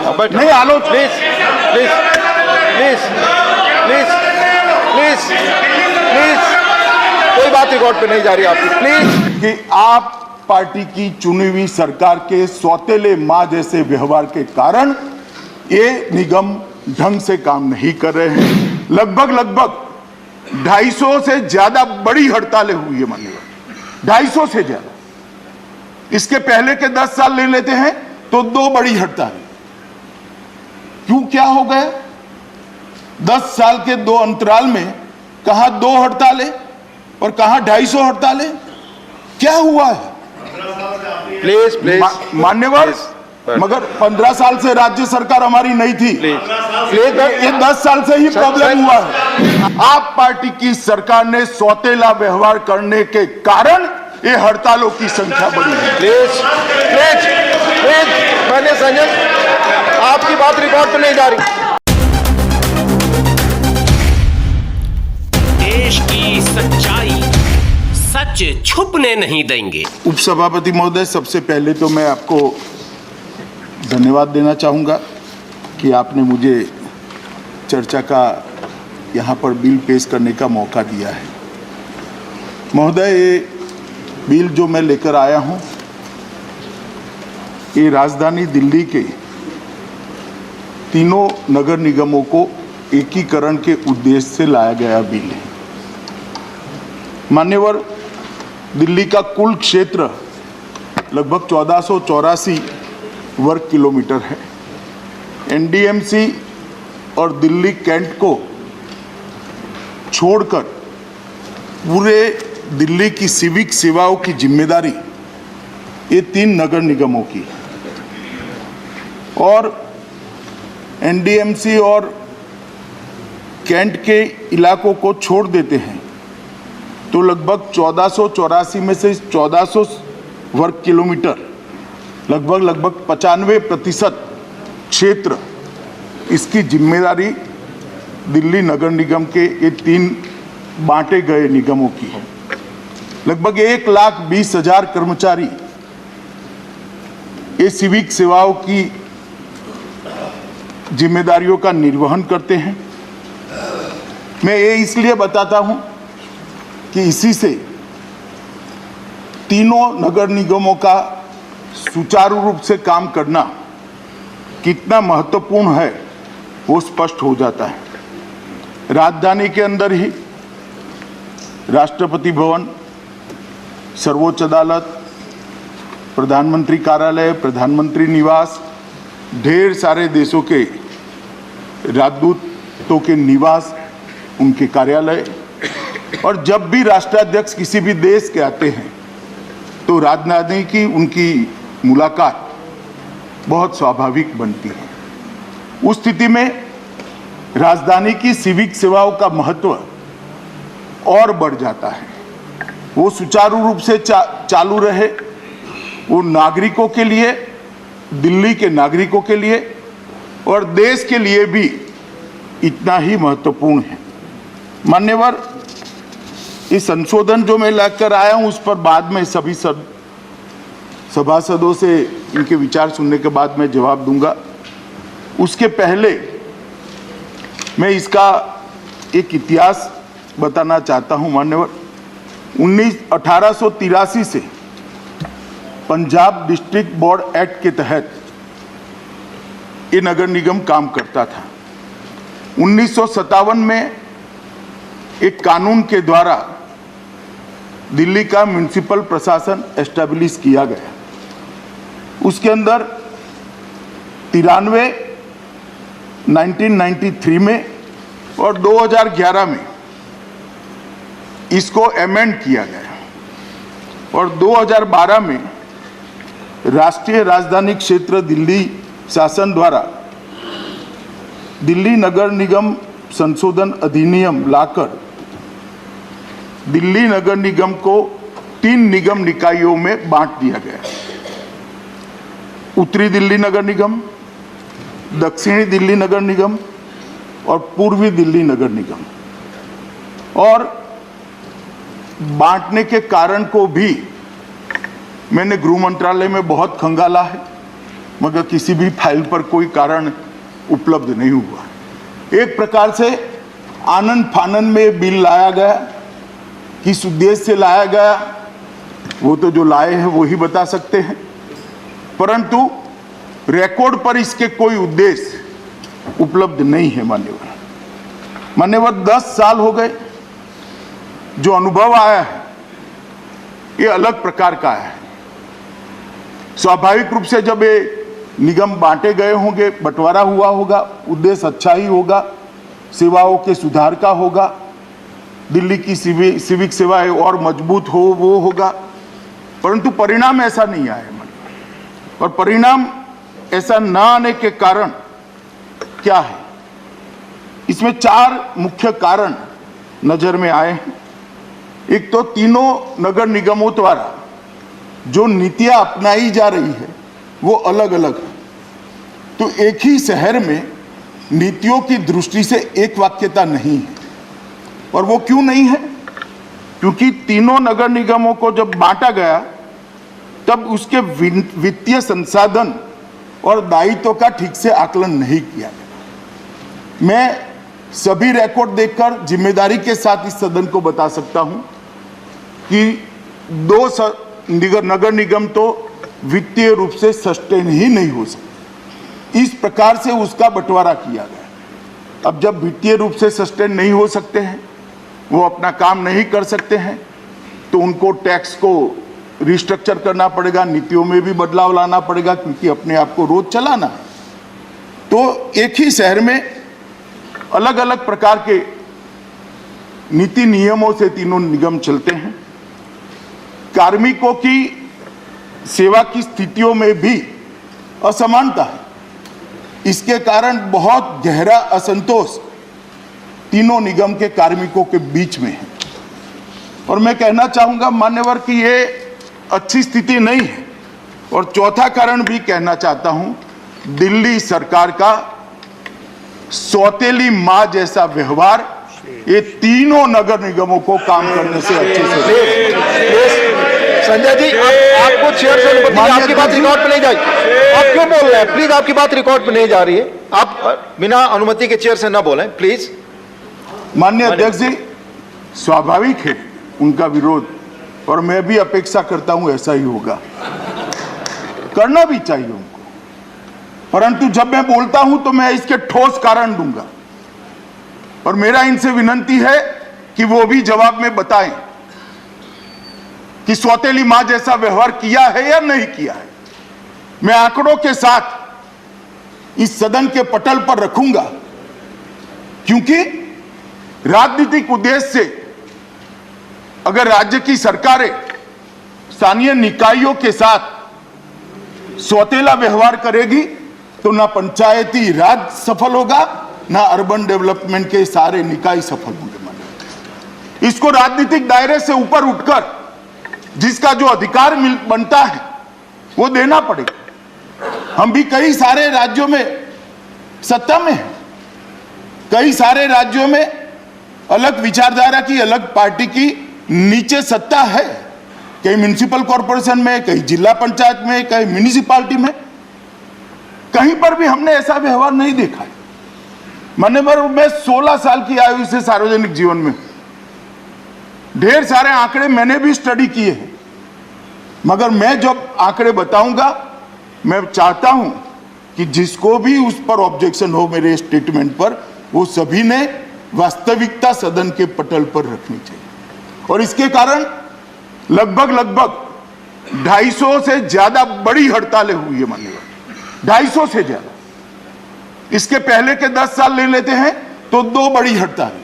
नहीं आलोच, please please please please please please, कोई बात रिकॉर्ड पे नहीं जा रही आपकी, प्लीज। कि आप पार्टी की चुनी हुई सरकार के सौतेले मां जैसे व्यवहार के कारण ये निगम ढंग से काम नहीं कर रहे हैं। लगभग 250 से ज्यादा बड़ी हड़तालें हुई है माननीय, 250 से ज्यादा। इसके पहले के 10 साल ले लेते हैं तो 2 बड़ी हड़तालें। क्यों, क्या हो गया? 10 साल के 2 अंतराल में कहां 2 हड़तालें और कहां 250 हड़तालें? क्या हुआ है? प्लीज प्लीज मान्यवर, मगर 15 साल से राज्य सरकार हमारी नहीं थी, प्लीज ये 10 साल से ही प्रॉब्लम हुआ है। आप पार्टी की सरकार ने सौतेला व्यवहार करने के कारण ये हड़तालों की संख्या बढ़ी है। प्लीज प्लीज प्लीज, मैंने संजय, आपकी बात रिकॉर्ड पे नहीं जा रही। देश की सच्चाई सच छुपने नहीं देंगे। उपसभापति महोदय, सबसे पहले तो मैं आपको धन्यवाद देना चाहूँगा कि आपने मुझे चर्चा का यहाँ पर बिल पेश करने का मौका दिया है। महोदय, ये बिल जो मैं लेकर आया हूँ, ये राजधानी दिल्ली के तीनों नगर निगमों को एकीकरण के उद्देश्य से लाया गया बिल है। मान्यवर, दिल्ली का कुल क्षेत्र लगभग 1484 वर्ग किलोमीटर है। एनडीएमसी और दिल्ली कैंट को छोड़कर पूरे दिल्ली की सिविक सेवाओं की जिम्मेदारी ये 3 नगर निगमों की है। और एनडीएमसी और कैंट के इलाकों को छोड़ देते हैं तो लगभग 1484 में से 1400 वर्ग किलोमीटर, लगभग 95% क्षेत्र, इसकी जिम्मेदारी दिल्ली नगर निगम के ये 3 बांटे गए निगमों की है। लगभग 1,20,000 कर्मचारी ये सिविक सेवाओं की जिम्मेदारियों का निर्वहन करते हैं। मैं ये इसलिए बताता हूं कि इसी से तीनों नगर निगमों का सुचारू रूप से काम करना कितना महत्वपूर्ण है वो स्पष्ट हो जाता है। राजधानी के अंदर ही राष्ट्रपति भवन, सर्वोच्च अदालत, प्रधानमंत्री कार्यालय, प्रधानमंत्री निवास, ढेर सारे देशों के राजदूतों के निवास, उनके कार्यालय, और जब भी राष्ट्राध्यक्ष किसी भी देश के आते हैं तो राजधानी की उनकी मुलाकात बहुत स्वाभाविक बनती है। उस स्थिति में राजधानी की सिविक सेवाओं का महत्व और बढ़ जाता है। वो सुचारू रूप से चालू रहे, वो नागरिकों के लिए, दिल्ली के नागरिकों के लिए और देश के लिए भी इतना ही महत्वपूर्ण है। मान्यवर, इस संशोधन जो मैं लेकर आया हूं उस पर बाद में सभी सभासदों से इनके विचार सुनने के बाद मैं जवाब दूंगा। उसके पहले मैं इसका एक इतिहास बताना चाहता हूं। मान्यवर, 1883 से पंजाब डिस्ट्रिक्ट बोर्ड एक्ट के तहत ये नगर निगम काम करता था। 1957 में एक कानून के द्वारा दिल्ली का म्युनिसिपल प्रशासन एस्टैब्लिश किया गया। उसके अंदर 93, 1993 में और 2011 में इसको अमेंड किया गया और 2012 में राष्ट्रीय राजधानी क्षेत्र दिल्ली शासन द्वारा दिल्ली नगर निगम संशोधन अधिनियम लाकर दिल्ली नगर निगम को 3 निगम निकायों में बांट दिया गया। उत्तरी दिल्ली नगर निगम, दक्षिणी दिल्ली नगर निगम और पूर्वी दिल्ली नगर निगम। और बांटने के कारण को भी मैंने गृह मंत्रालय में बहुत खंगाला है मगर किसी भी फाइल पर कोई कारण उपलब्ध नहीं हुआ। एक प्रकार से आनंद फानन में बिल लाया गया, किस उद्देश्य से लाया गया वो तो जो लाए हैं वो ही बता सकते हैं, परंतु रिकॉर्ड पर इसके कोई उद्देश्य उपलब्ध नहीं है। मान्यवर 10 साल हो गए, जो अनुभव आया है ये अलग प्रकार का है। स्वाभाविक रूप से जब ये निगम बांटे गए होंगे, बंटवारा हुआ होगा, उद्देश्य अच्छा ही होगा, सेवाओं के सुधार का होगा, दिल्ली की सिविक सेवाएं और मजबूत हो वो होगा, परंतु परिणाम ऐसा नहीं आया। और परिणाम ऐसा ना आने के कारण क्या है, इसमें 4 मुख्य कारण नजर में आए हैं। एक तो तीनों नगर निगमों द्वारा जो नीतियां अपनाई जा रही है वो अलग अलग है। तो एक ही शहर में नीतियों की दृष्टि से एक वाक्यता नहीं है। और वो क्यों नहीं है? क्योंकि तीनों नगर निगमों को जब बांटा गया तब उसके वित्तीय संसाधन और दायित्व का ठीक से आकलन नहीं किया गया। मैं सभी रिकॉर्ड देखकर जिम्मेदारी के साथ इस सदन को बता सकता हूं कि 2 नगर निगम तो वित्तीय रूप से सस्टेन ही नहीं हो सकते। इस प्रकार से उसका बंटवारा किया गया। अब जब वित्तीय रूप से सस्टेन नहीं हो सकते हैं, वो अपना काम नहीं कर सकते हैं, तो उनको टैक्स को रिस्ट्रक्चर करना पड़ेगा, नीतियों में भी बदलाव लाना पड़ेगा, क्योंकि अपने आप को रोज चलाना है। तो एक ही शहर में अलग अलग प्रकार के नीति नियमों से तीनों निगम चलते हैं। कार्मिकों की सेवा की स्थितियों में भी असमानता है। इसके कारण बहुत गहरा असंतोष तीनों निगम के कार्मिकों के बीच में है। और मैं कहना चाहूंगा मान्यवर कि ये अच्छी स्थिति नहीं है। और चौथा कारण भी कहना चाहता हूं, दिल्ली सरकार का सौतेली मां जैसा व्यवहार ये तीनों नगर निगमों को काम करने से अच्छे से। संजय जी, आपको चेयर से अनुमति, आपकी बात रिकॉर्ड पे नहीं जाएगी। आप क्यों बोल रहे हैं? प्लीज, आपकी बात रिकॉर्ड पे नहीं जा रही है। आप बिना अनुमति के चेयर से ना बोलें, प्लीज। माननीय अध्यक्ष जी, स्वाभाविक है उनका विरोध, और मैं भी अपेक्षा करता हूं ऐसा ही होगा, करना भी चाहिए उनको। परंतु जब मैं बोलता हूं तो मैं इसके ठोस कारण दूंगा, और मेरा इनसे विनती है कि वो भी जवाब में बताएं कि सौतेली मां जैसा व्यवहार किया है या नहीं किया है। मैं आंकड़ों के साथ इस सदन के पटल पर रखूंगा, क्योंकि राजनीतिक उद्देश्य से अगर राज्य की सरकारें स्थानीय निकायों के साथ सौतेला व्यवहार करेगी तो ना पंचायती राज सफल होगा, ना अर्बन डेवलपमेंट के सारे निकाय सफल होंगे। इसको राजनीतिक दायरे से ऊपर उठकर जिसका जो अधिकार बनता है वो देना पड़ेगा। हम भी कई सारे राज्यों में सत्ता में हैं, कई सारे राज्यों में अलग विचारधारा की, अलग पार्टी की नीचे सत्ता है, कई म्युनिसिपल कॉरपोरेशन में, कई जिला पंचायत में, कई म्युनिसिपालिटी में। कहीं पर भी हमने ऐसा व्यवहार नहीं देखा है। मैं 16 साल की आयु से सार्वजनिक जीवन में, ढेर सारे आंकड़े मैंने भी स्टडी किए हैं, मगर मैं जब आंकड़े बताऊंगा, मैं चाहता हूं कि जिसको भी उस पर ऑब्जेक्शन हो मेरे स्टेटमेंट पर, वो सभी ने वास्तविकता सदन के पटल पर रखनी चाहिए। और इसके कारण लगभग 250 से ज्यादा बड़ी हड़तालें हुई है। मानिए 250 से ज्यादा। इसके पहले के 10 साल ले लेते हैं तो 2 बड़ी हड़तालें।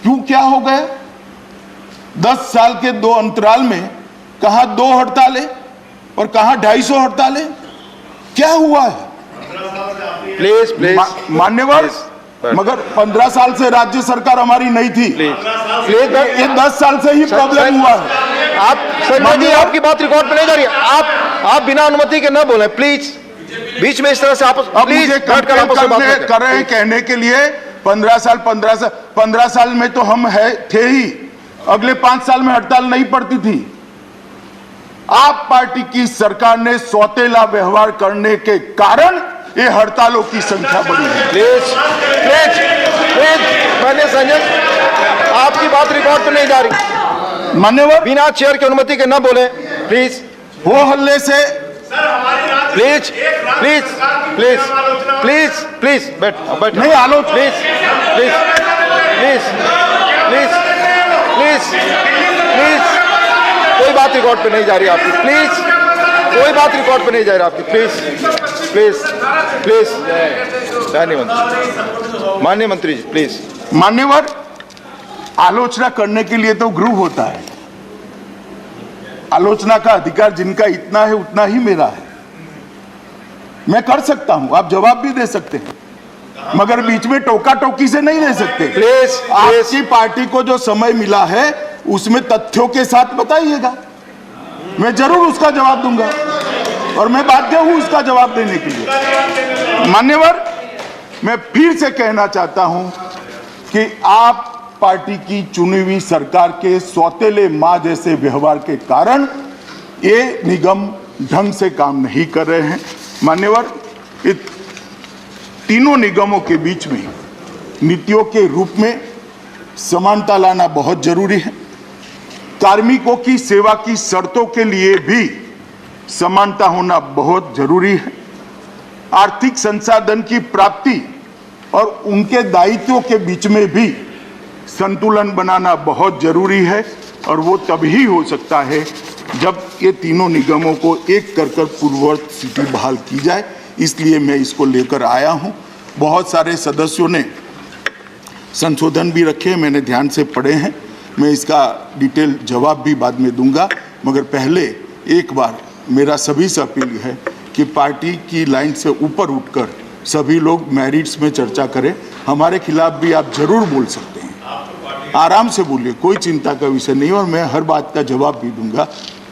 क्यों, क्या हो गया? 10 साल के 2 अंतराल में कहां 2 हड़तालें और कहां 250 हड़तालें? क्या हुआ है? प्लीज प्लीज मान्यवर, मगर 15 साल से राज्य सरकार हमारी नहीं थी। प्लीज ये 10 साल से ही प्रॉब्लम हुआ है। आप संजय जी, आपकी बात रिकॉर्ड पे नहीं जा रही है। आप बिना अनुमति के ना बोलें, प्लीज। बीच में इस तरह से आप प्लीज कर रहे हैं कहने के लिए 15 साल में तो हम थे ही। अगले 5 साल में हड़ताल नहीं पड़ती थी। आप पार्टी की सरकार ने सौतेला व्यवहार करने के कारण ये हड़तालों की संख्या बढ़ी है। प्लीज प्लीज प्लीज, मैंने संजय, आपकी बात रिकॉर्ड पे नहीं जा रही। मान्यवर, बिना चेयर की अनुमति के न बोले प्लीज। वो हल्ले से please please please please please बैठ बैठ नहीं आलोचना, please please please please please please, कोई बात रिकॉर्ड पे नहीं जा रही आपकी। प्लीज, कोई बात रिकॉर्ड पे नहीं जा रही आपकी। प्लीज प्लीज प्लीज, माननीय मंत्री जी प्लीज। मान्यवर, आलोचना करने के लिए तो गृह होता है। आलोचना का अधिकार जिनका इतना है उतना ही मेरा है। मैं कर सकता हूं, आप जवाब भी दे सकते हैं, मगर बीच में टोका टोकी से नहीं ले सकते। प्लीज आपकी पार्टी को जो समय मिला है उसमें तथ्यों के साथ बताइएगा, मैं जरूर उसका जवाब दूंगा और मैं बाध्य हूं उसका जवाब देने के लिए। मान्यवर, मैं फिर से कहना चाहता हूं कि आप पार्टी की चुनी हुई सरकार के सौतेले मां जैसे व्यवहार के कारण ये निगम ढंग से काम नहीं कर रहे हैं। मान्यवर, ये तीनों निगमों के बीच में नीतियों के रूप में समानता लाना बहुत जरूरी है। कार्मिकों की सेवा की शर्तों के लिए भी समानता होना बहुत जरूरी है। आर्थिक संसाधन की प्राप्ति और उनके दायित्वों के बीच में भी संतुलन बनाना बहुत जरूरी है और वो तभी हो सकता है जब ये तीनों निगमों को एक कर पूर्ववत स्थिति बहाल की जाए। इसलिए मैं इसको लेकर आया हूं। बहुत सारे सदस्यों ने संशोधन भी रखे, मैंने ध्यान से पढ़े हैं। मैं इसका डिटेल जवाब भी बाद में दूंगा, मगर पहले एक बार मेरा सभी से अपील है कि पार्टी की लाइन से ऊपर उठकर सभी लोग मेरिट्स में चर्चा करें। हमारे खिलाफ भी आप जरूर बोल सकते हैं, आराम से बोलिए, कोई चिंता का विषय नहीं, और मैं हर बात का जवाब भी दूंगा,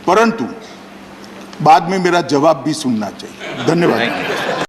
परंतु बाद में मेरा जवाब भी सुनना चाहिए। धन्यवाद।